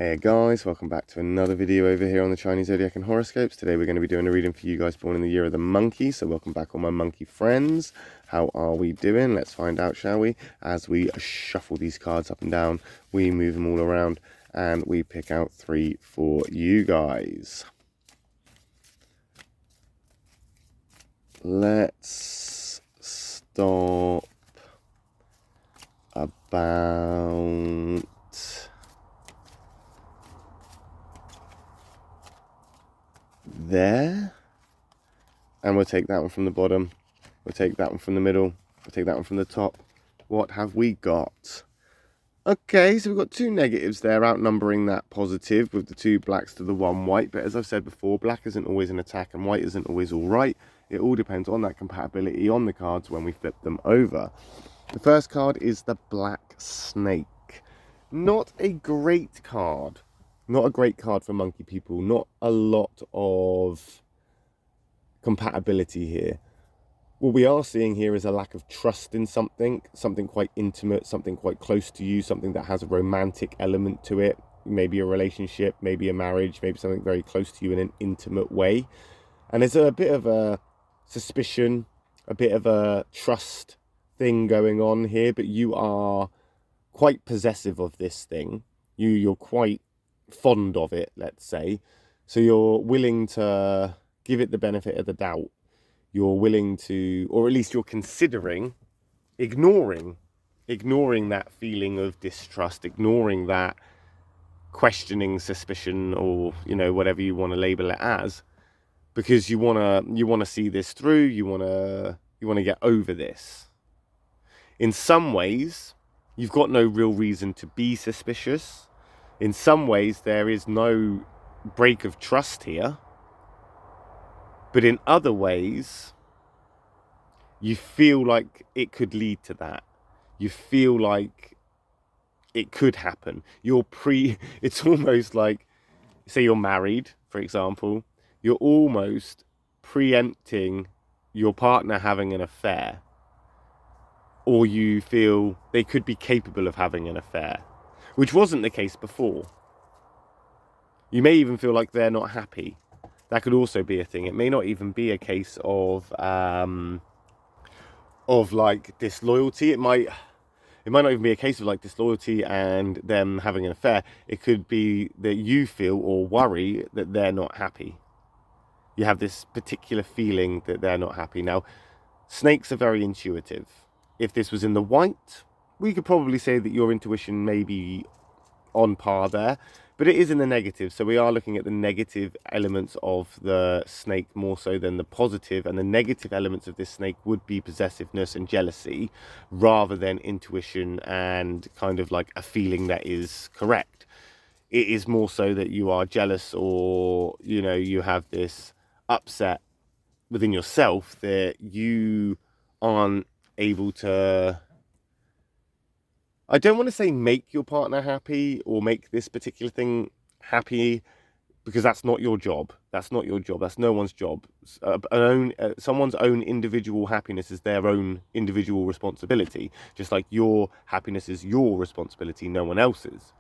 Hey guys, welcome back to another video over here on the Chinese Zodiac and Horoscopes. Today we're going to be doing a reading for you guys born in the year of the monkey. So welcome back all my monkey friends. How are we doing? Let's find out, shall we? As we shuffle these cards up and down, we move them all around and we pick out 3 for you guys. Let's stop about there, and we'll take that one from the bottom, we'll take that one from the middle, we'll take that one from the top. What have we got? Okay, so we've got 2 negatives there, outnumbering that positive with the 2 blacks to the 1 white. But as I've said before, black isn't always an attack and white isn't always all right. It all depends on that compatibility on the cards when we flip them over. The first card is the Black Snake. Not a great card. Not a great card for monkey people. Not a lot of compatibility here. What we are seeing here is a lack of trust in something quite intimate, something quite close to you, something that has a romantic element to it. Maybe a relationship, maybe a marriage, maybe something very close to you in an intimate way. And there's a bit of a suspicion, a bit of a trust thing going on here, but you are quite possessive of this thing. You're quite fond of it, let's say. So you're willing to give it the benefit of the doubt. You're willing to, or at least you're considering ignoring that feeling of distrust, ignoring that questioning suspicion, or whatever you want to label it as, because you want to see this through. You want to get over this. In some ways, you've got no real reason to be suspicious. In some ways, there is no break of trust here. But in other ways, you feel like it could lead to that. You feel like it could happen. It's almost like, say you're married, for example, you're almost preempting your partner having an affair. Or you feel they could be capable of having an affair, which wasn't the case before. You may even feel like they're not happy. That could also be a thing. It may not even be a case of like disloyalty. It might not even be a case of like disloyalty and them having an affair. It could be that you feel or worry that they're not happy. You have this particular feeling that they're not happy. Now, snakes are very intuitive. If this was in the white, we could probably say that your intuition may be on par there, but it is in the negative. So we are looking at the negative elements of the snake more so than the positive, and the negative elements of this snake would be possessiveness and jealousy rather than intuition and kind of like a feeling that is correct. It is more so that you are jealous, or you have this upset within yourself that you aren't able to, I don't want to say make your partner happy or make this particular thing happy, because that's not your job. That's not your job. That's no one's job. Someone's own individual happiness is their own individual responsibility, just like your happiness is your responsibility, no one else's.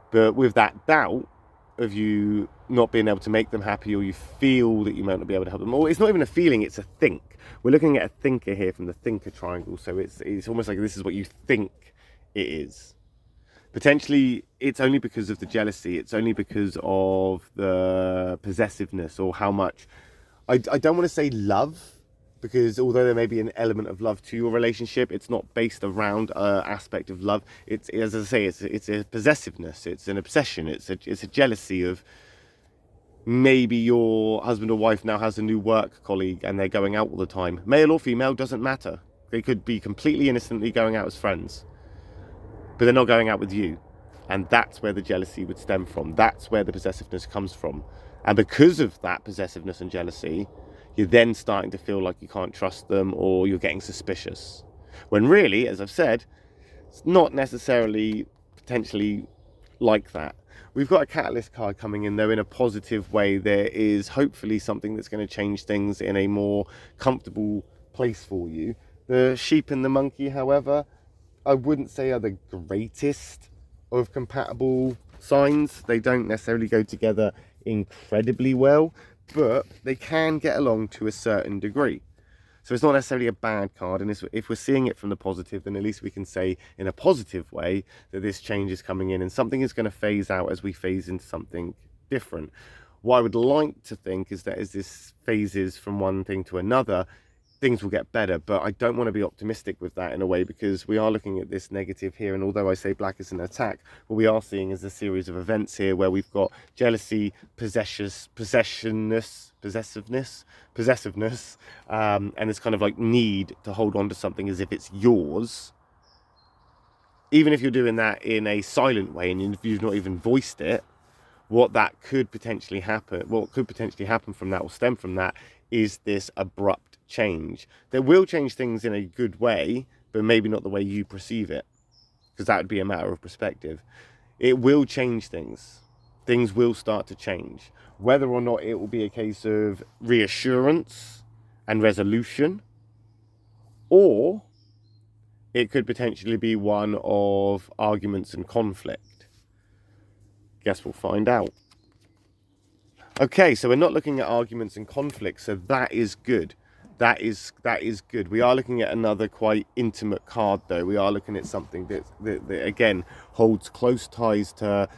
But with that doubt of you not being able to make them happy, or you feel that you might not be able to help them, or it's not even a feeling, it's a think. We're looking at a thinker here from the thinker triangle, so it's almost like this is what you think it is. Potentially, it's only because of the jealousy, it's only because of the possessiveness, or how much, I don't want to say love, because although there may be an element of love to your relationship, it's not based around an aspect of love. It's, as I say, it's a possessiveness, it's an obsession, it's a jealousy of, maybe your husband or wife now has a new work colleague and they're going out all the time. Male or female, doesn't matter. They could be completely innocently going out as friends, but they're not going out with you. And that's where the jealousy would stem from. That's where the possessiveness comes from. And because of that possessiveness and jealousy, you're then starting to feel like you can't trust them, or you're getting suspicious. When really, as I've said, it's not necessarily potentially like that. We've got a catalyst card coming in, though, in a positive way. There is hopefully something that's going to change things in a more comfortable place for you. The sheep and the monkey, however, I wouldn't say are the greatest of compatible signs. They don't necessarily go together incredibly well, but they can get along to a certain degree. So it's not necessarily a bad card, and if we're seeing it from the positive, then at least we can say in a positive way that this change is coming in and something is going to phase out as we phase into something different. What I would like to think is that as this phases from one thing to another, things will get better, but I don't want to be optimistic with that in a way, because we are looking at this negative here, and although I say black is an attack, what we are seeing is a series of events here where we've got jealousy, possessiveness, and this kind of like need to hold on to something as if it's yours, even if you're doing that in a silent way and you've not even voiced it. What could potentially happen from that, or stem from that, is this abrupt change that will change things in a good way, but maybe not the way you perceive it, because that would be a matter of perspective. It will change things. Things will start to change. Whether or not it will be a case of reassurance and resolution, or it could potentially be one of arguments and conflict. Guess we'll find out. Okay, so we're not looking at arguments and conflicts, so that is good. That is good. We are looking at another quite intimate card, though. We are looking at something that again holds close ties to,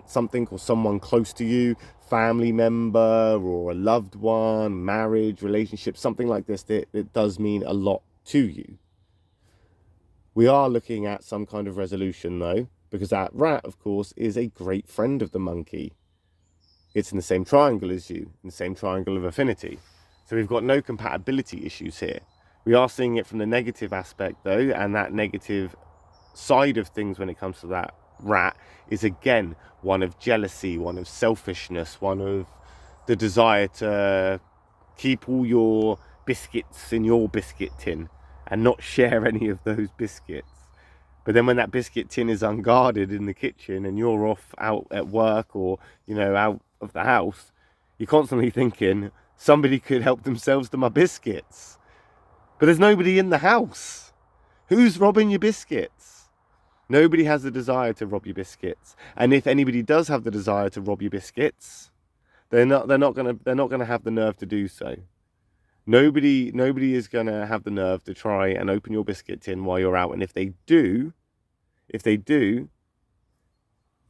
something or someone close to you, family member or a loved one, marriage, relationship, something like this that does mean a lot to you. We are looking at some kind of resolution, though, because that rat, of course, is a great friend of the monkey. It's in the same triangle as you, in the same triangle of affinity. So we've got no compatibility issues here. We are seeing it from the negative aspect, though, and that negative side of things when it comes to that rat is, again, one of jealousy, one of selfishness, one of the desire to keep all your biscuits in your biscuit tin and not share any of those biscuits. But then when that biscuit tin is unguarded in the kitchen and you're off out at work or, out of the house, you're constantly thinking, somebody could help themselves to my biscuits. But there's nobody in the house. Who's robbing your biscuits? Nobody has the desire to rob your biscuits. And if anybody does have the desire to rob your biscuits, they're not gonna have the nerve to do so. Nobody is gonna have the nerve to try and open your biscuit tin while you're out. And if they do,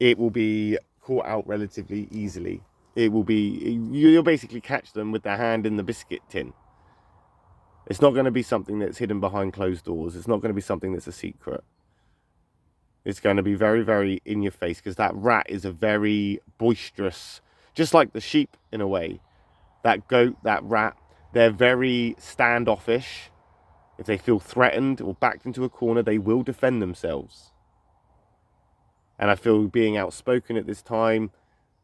it will be caught out relatively easily. You'll basically catch them with their hand in the biscuit tin. It's not going to be something that's hidden behind closed doors. It's not going to be something that's a secret. It's going to be very, very in your face, because that rat is a very boisterous, just like the sheep in a way. That goat, that rat, they're very standoffish. If they feel threatened or backed into a corner, they will defend themselves. And I feel being outspoken at this time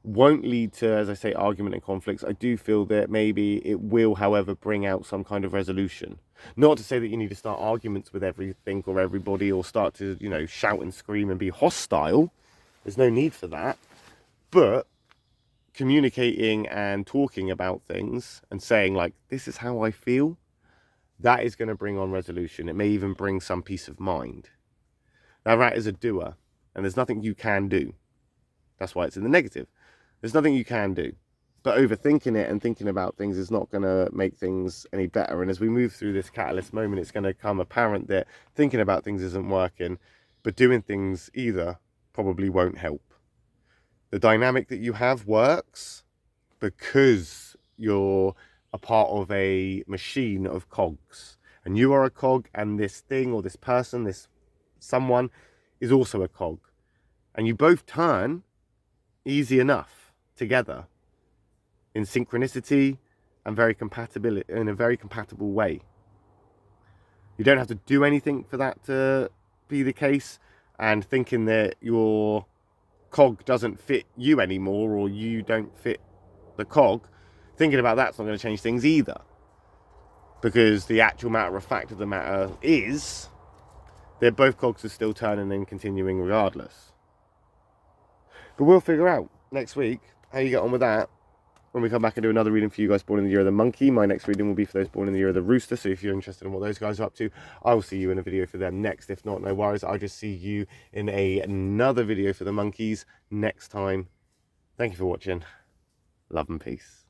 won't lead to, as I say, argument and conflicts. I do feel that maybe it will, however, bring out some kind of resolution. Not to say that you need to start arguments with everything or everybody, or start to, shout and scream and be hostile. There's no need for that. But communicating and talking about things and saying, like, this is how I feel, that is going to bring on resolution. It may even bring some peace of mind. That rat is a doer, and there's nothing you can do. That's why it's in the negative. There's nothing you can do. But overthinking it and thinking about things is not going to make things any better. And as we move through this catalyst moment, it's going to become apparent that thinking about things isn't working, but doing things either probably won't help. The dynamic that you have works because you're a part of a machine of cogs. And you are a cog, and this thing or this person, this someone, is also a cog. And you both turn easy enough together in synchronicity and in a very compatible way. You don't have to do anything for that to be the case, and thinking that your cog doesn't fit you anymore, or you don't fit the cog, thinking about that's not going to change things either, because the actual matter of fact of the matter is that both cogs are still turning and continuing regardless. But we'll figure out next week how you get on with that. when we come back and do another reading for you guys born in the year of the monkey. My next reading will be for those born in the year of the rooster. So if you're interested in what those guys are up to, I will see you in a video for them next. If not, no worries. I'll just see you in another video for the monkeys next time. Thank you for watching. Love and peace.